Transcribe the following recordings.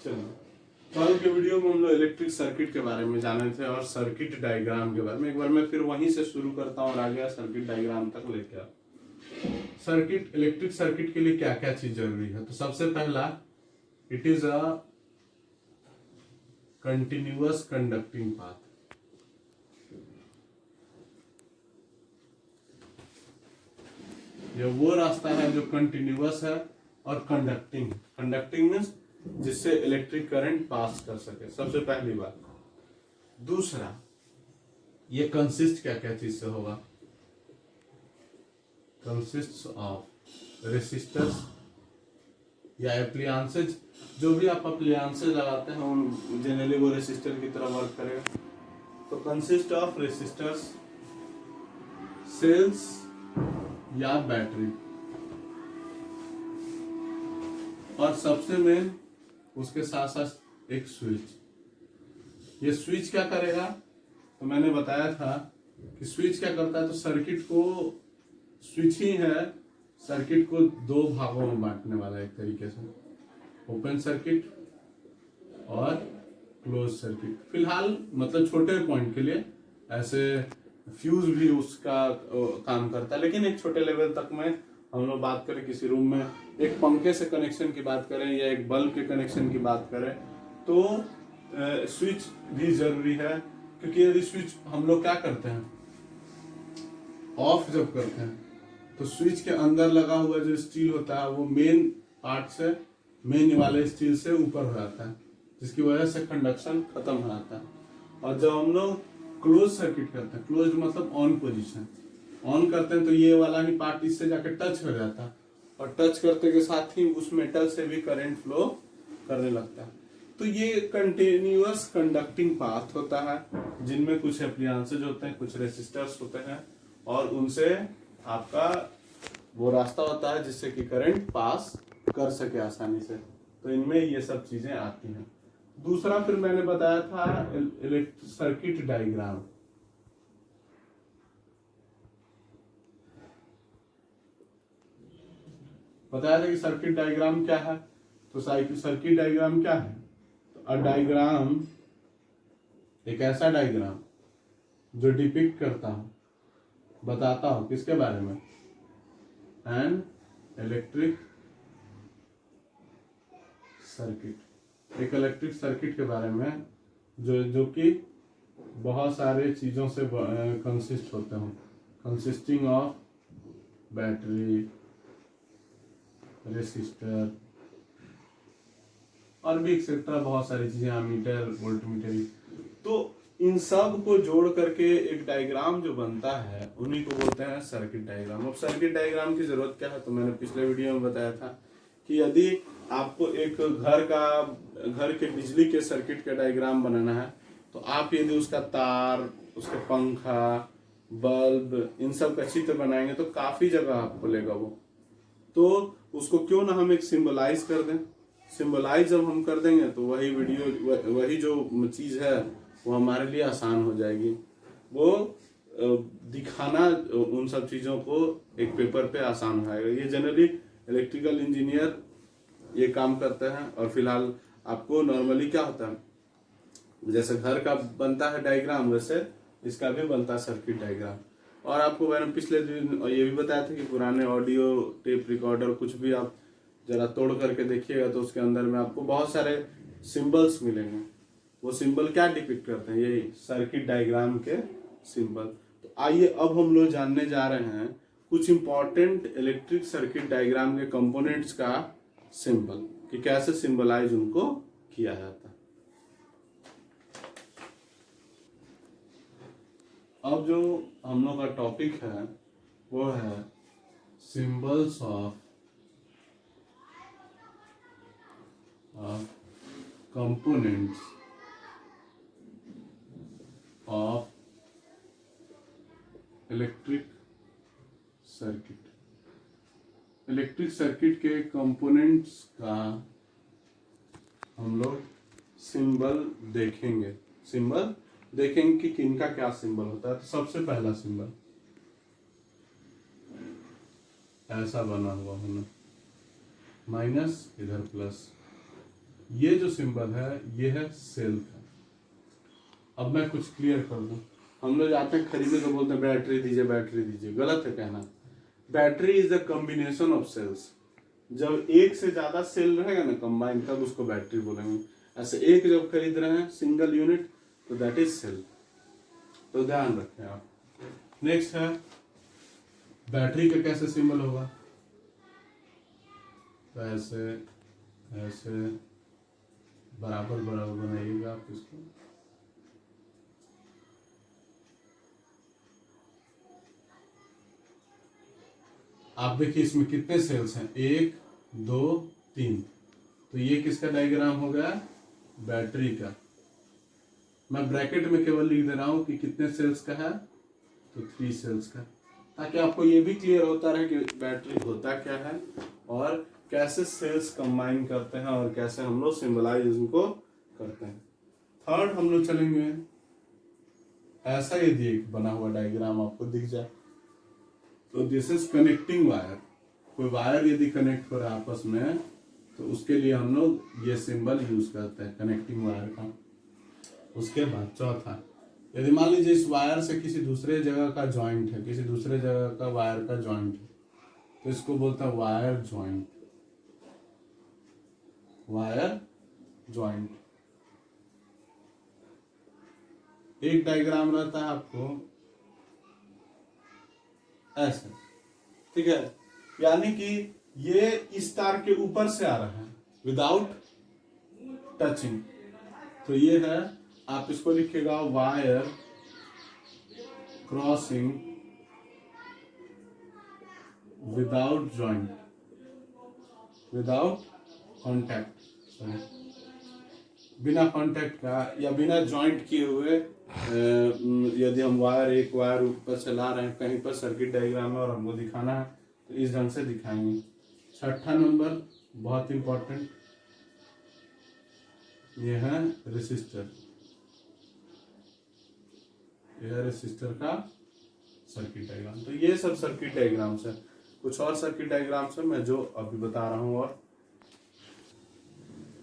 चलो, कल के वीडियो में हम लोग इलेक्ट्रिक सर्किट के बारे में जाने थे और सर्किट डायग्राम के बारे में। एक बार मैं फिर वहीं से शुरू करता हूँ और आगे सर्किट डायग्राम तक लेके आता। सर्किट, इलेक्ट्रिक सर्किट के लिए क्या क्या चीज जरूरी है? तो सबसे पहला, it is a continuous conducting path. ये वो रास्ता है जो कंटिन्यूअस है और कंडक्टिंग। कंडक्टिंग मीन्स जिससे इलेक्ट्रिक करंट पास कर सके, सबसे पहली बात। दूसरा, ये कंसिस्ट क्या क्या चीज से होगा? कंसिस्ट ऑफ रेसिस्टर्स या एप्लियांसेज। जो भी आप एप्लियांसेज लगाते हैं उन जनरली वो रेसिस्टर की तरह वर्क करेगा। तो कंसिस्ट ऑफ रेसिस्टर्स, सेल्स या बैटरी, और सबसे मेन उसके साथ साथ एक स्विच। ये स्विच क्या करेगा? तो मैंने बताया था कि स्विच क्या करता है, तो सर्किट को, स्विच ही है सर्किट को दो भागों में बांटने वाला एक तरीके से, ओपन सर्किट और क्लोज सर्किट। फिलहाल मतलब छोटे पॉइंट के लिए ऐसे फ्यूज भी उसका काम करता है, लेकिन एक छोटे लेवल तक में हम लोग बात करें, किसी रूम में एक पंखे से कनेक्शन की बात करें या एक बल्ब के कनेक्शन की बात करें, तो स्विच भी जरूरी है। क्योंकि यदि स्विच हम लोग क्या करते हैं, ऑफ जब करते हैं, तो स्विच के अंदर लगा हुआ जो स्टील होता है वो मेन पार्ट से, मेन वाले स्टील से ऊपर हो जाता है, जिसकी वजह से कंडक्शन खत्म हो जाता है। और जब हम लोग क्लोज सर्किट करते हैं, क्लोज मतलब ऑन पोजीशन, ऑन करते हैं, तो ये वाला ही पार्ट इससे जाकर टच हो जाता है और टच करते के साथ ही उस मेटल से भी करंट फ्लो करने लगता है। तो ये कंटिन्यूअस कंडक्टिंग पाथ होता है, जिनमें कुछ एप्लियांसेज होते हैं, कुछ रेसिस्टर्स होते हैं, और उनसे आपका वो रास्ता होता है जिससे कि करंट पास कर सके आसानी से। तो इनमें ये सब चीजें आती हैं। दूसरा, फिर मैंने बताया था सर्किट डायग्राम। बताया था कि सर्किट डायग्राम क्या है। तो सर्किट डायग्राम क्या है? तो अ डायग्राम, एक ऐसा डायग्राम जो डिपिक्ट करता हूं, बताता हूं किसके बारे में? An electric circuit. एक इलेक्ट्रिक सर्किट के बारे में जो कि बहुत सारे चीजों से कंसिस्ट होते हैं, कंसिस्टिंग ऑफ बैटरी, रेसिस्टर और भी एक्सेट्रा बहुत सारी चीजें, एमीटर, वोल्टमीटर। तो इन सब को जोड़ करके एक डायग्राम जो बनता है उन्हीं को बोलते हैं सर्किट डायग्राम। अब सर्किट डायग्राम की जरूरत क्या है? तो मैंने पिछले वीडियो में बताया था कि यदि आपको एक घर के बिजली के सर्किट का डायग्राम बनाना है, तो आप यदि उसका तार, उसके पंखा, बल्ब, इन सब का चित्र बनाएंगे तो काफी जगह आपको लेगा वो। तो उसको क्यों ना हम एक सिंबलाइज कर दें। सिंबलाइज जब हम कर देंगे तो वही जो चीज है वो हमारे लिए आसान हो जाएगी। वो दिखाना उन सब चीजों को एक पेपर पे आसान हो जाएगा। ये जनरली इलेक्ट्रिकल इंजीनियर ये काम करते हैं। और फिलहाल आपको नॉर्मली क्या होता है, जैसे घर का बनता है डायग्राम, वैसे इसका भी बनता है सर्किट डायग्राम। और आपको मैंने पिछले दिन ये भी बताया था कि पुराने ऑडियो टेप रिकॉर्डर कुछ भी आप जरा तोड़ करके देखिएगा तो उसके अंदर में आपको बहुत सारे सिंबल्स मिलेंगे। वो सिंबल क्या डिपिक्ट करते हैं? यही सर्किट डायग्राम के सिंबल। तो आइए अब हम लोग जानने जा रहे हैं कुछ इंपॉर्टेंट इलेक्ट्रिक सर्किट डायग्राम के कंपोनेंट्स का सिंबल, कि कैसे सिंबलाइज उनको किया जाता है। अब जो हम लोग का टॉपिक है वो है symbols of components of electric circuit. Electric circuit के कंपोनेंट्स का हम लोग सिंबल देखेंगे। सिंबल देखेंगे कि किनका क्या सिंबल होता है। तो सबसे पहला सिंबल ऐसा बना हुआ होना, माइनस इधर प्लस, ये जो सिंबल है ये है सेल का। अब मैं कुछ क्लियर कर दूं, हम लोग जाते हैं खरीदने तो बोलते हैं बैटरी दीजिए बैटरी दीजिए, गलत है कहना। Battery is the combination of cells. जब एक से ज्यादा सेल रहेगा ना कंबाइन, तब उसको बैटरी बोलेंगे। ऐसे एक जब खरीद रहे हैं सिंगल यूनिट तो दैट इज सेल, तो ध्यान रखें आप। नेक्स्ट है बैटरी का कैसे सिंबल होगा, तो ऐसे ऐसे बराबर बराबर बनाइएगा आप इसको। आप देखिए इसमें कितने सेल्स हैं, 1 2 3, तो ये किसका डायग्राम हो गया, बैटरी का। मैं ब्रैकेट में केवल लिख दे रहा हूं कि कितने सेल्स का है, तो 3 सेल्स का, ताकि आपको ये भी क्लियर होता रहे कि बैटरी होता क्या है और कैसे सेल्स कंबाइन करते हैं और कैसे हम लोग सिंबलाइज उनको करते हैं। थर्ड हम लोग चलेंगे, ऐसा यदि एक बना हुआ डायग्राम आपको दिख जाए तो दिस इज कनेक्टिंग वायर। कोई वायर यदि कनेक्ट हो रहा है आपस में तो उसके लिए हम लोग ये सिंबल यूज करते हैं कनेक्टिंग वायर का। उसके बाद चौथा, यदि मान लीजिए इस वायर से किसी दूसरे जगह का जॉइंट है, किसी दूसरे जगह का वायर का जॉइंट है, तो इसको बोलते हैं वायर जॉइंट। वायर जॉइंट एक डायग्राम रहता है आपको ऐसे, ठीक है, यानी कि ये इस तार के ऊपर से आ रहा है विदाउट टचिंग, तो ये है, आप इसको लिखिएगा wire crossing without joint, without contact, sorry, बिना कांटेक्ट का या बिना जॉइंट किए हुए। यदि हम एक वायर ऊपर से ला रहे हैं कहीं पर सर्किट डायग्राम में और हमको दिखाना है तो इस ढंग से दिखाएंगे। छठा नंबर बहुत इंपॉर्टेंट, ये है रेसिस्टर। यह है रेसिस्टर का सर्किट डायग्राम। तो ये सब सर्किट डायग्राम्स है, कुछ और सर्किट डायग्राम्स है मैं जो अभी बता रहा हूं। और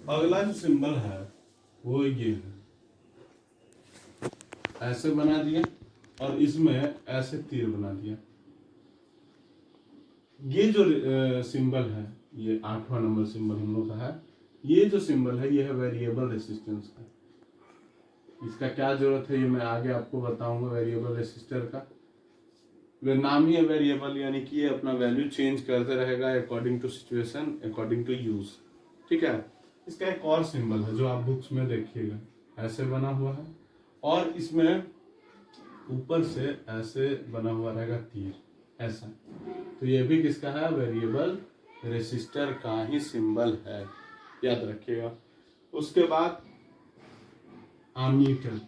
अगला जो सिंबल है वो ये है, ऐसे बना दिया और इसमें ऐसे तीर बना दिया। ये जो सिंबल है, ये 8वां नंबर सिंबल हम लोग का है। ये जो सिंबल है ये है वेरिएबल रेसिस्टेंस का। इसका क्या जरूरत है ये मैं आगे आपको बताऊंगा। वेरिएबल रेसिस्टर का वे नाम ही है वेरिएबल, यानी कि ये अपना वैल्यू चेंज करते रहेगा according to situation, according to use, ठीक है। इसका एक और सिंबल है जो आप बुक्स में देखिएगा, ऐसे बना हुआ है और इसमें ऊपर से ऐसे बना हुआ रहेगा तीर, ऐसा। तो ये भी किसका है, वेरिएबल रेसिस्टर का ही सिंबल है, याद रखिएगा। उसके बाद एमीटर,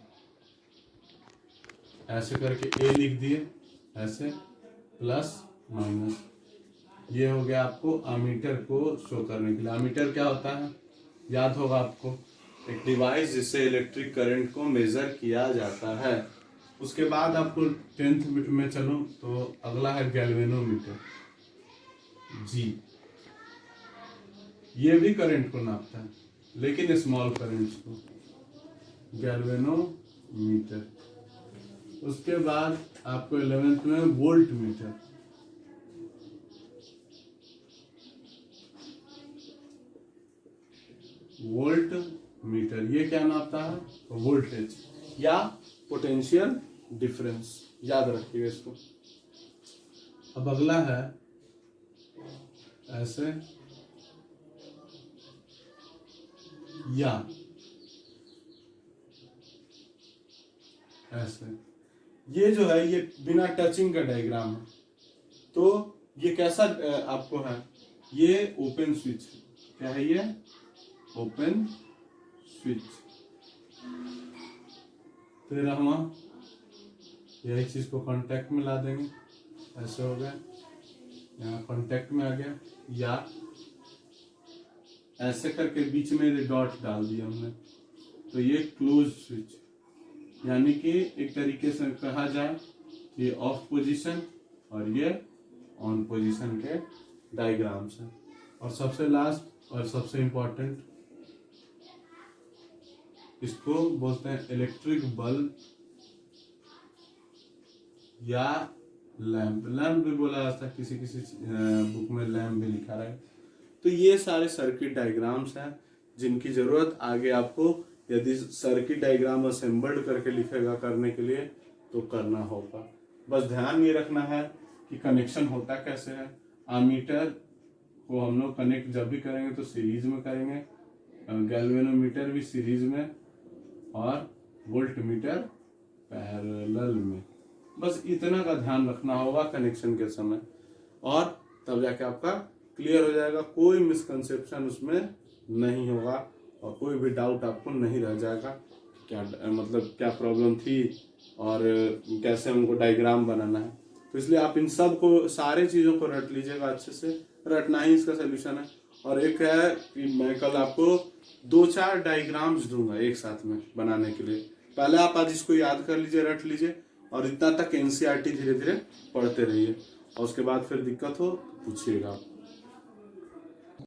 ऐसे करके ए लिख दिए, ऐसे प्लस माइनस, ये हो गया आपको एमीटर को शो करने के लिए। एमीटर क्या होता है, याद होगा आपको, एक डिवाइस जिससे इलेक्ट्रिक करंट को मेजर किया जाता है। उसके बाद आपको 10th में चलो तो अगला है गैल्वेनोमीटर, जी। ये भी करंट को नापता है लेकिन स्मॉल करंट को, गैल्वेनोमीटर। उसके बाद आपको 11th में वोल्ट मीटर, वोल्ट मीटर, ये क्या नापता है, वोल्टेज या पोटेंशियल डिफरेंस, याद रखिएगा इसको। अब अगला है ऐसे या ऐसे, ये जो है ये बिना टचिंग का डायग्राम है। तो ये कैसा आपको है, ये ओपन स्विच, क्या है ये, ओपन स्विच। 13वां, यही चीज को कांटेक्ट में ला देंगे, ऐसे हो गया, यहाँ कांटेक्ट में आ गया, या ऐसे करके बीच में डॉट डाल दिया हमने, तो ये क्लोज स्विच, यानी कि एक तरीके से कहा जाए ये ऑफ पोजीशन और ये ऑन पोजीशन के डायग्राम्स हैं। और सबसे लास्ट और सबसे इंपॉर्टेंट इसको बोलते हैं इलेक्ट्रिक बल्ब या लैंप। लैंप भी बोला जाता है, किसी किसी बुक में लैंप भी लिखा है। तो ये सारे सर्किट डायग्राम्स हैं जिनकी जरूरत आगे आपको यदि सर्किट डायग्राम असेंबल्ड करके लिखेगा करने के लिए तो करना होगा। बस ध्यान ये रखना है कि कनेक्शन होता कैसे है। एमीटर को हम लोग कनेक्ट जब भी करेंगे तो सीरीज में करेंगे, गैल्वेनोमीटर भी सीरीज में, और वोल्टमीटर पैरेलल में। बस इतना का ध्यान रखना होगा कनेक्शन के समय, और तब जाके आपका क्लियर हो जाएगा, कोई मिसकंसेप्शन उसमें नहीं होगा और कोई भी डाउट आपको नहीं रह जाएगा क्या मतलब क्या प्रॉब्लम थी और कैसे हमको डायग्राम बनाना है। तो इसलिए आप इन सब को सारे चीज़ों को रट लीजिएगा अच्छे से, रटना ही इसका सोल्यूशन है। और एक है कि मैं कल आपको 2-4 डायग्राम्स दूंगा एक साथ में बनाने के लिए। पहले आप आज इसको याद कर लीजिए, रट लीजिए, और इतना तक एनसीईआरटी धीरे धीरे पढ़ते रहिए, और उसके बाद फिर दिक्कत हो पूछिएगा आप।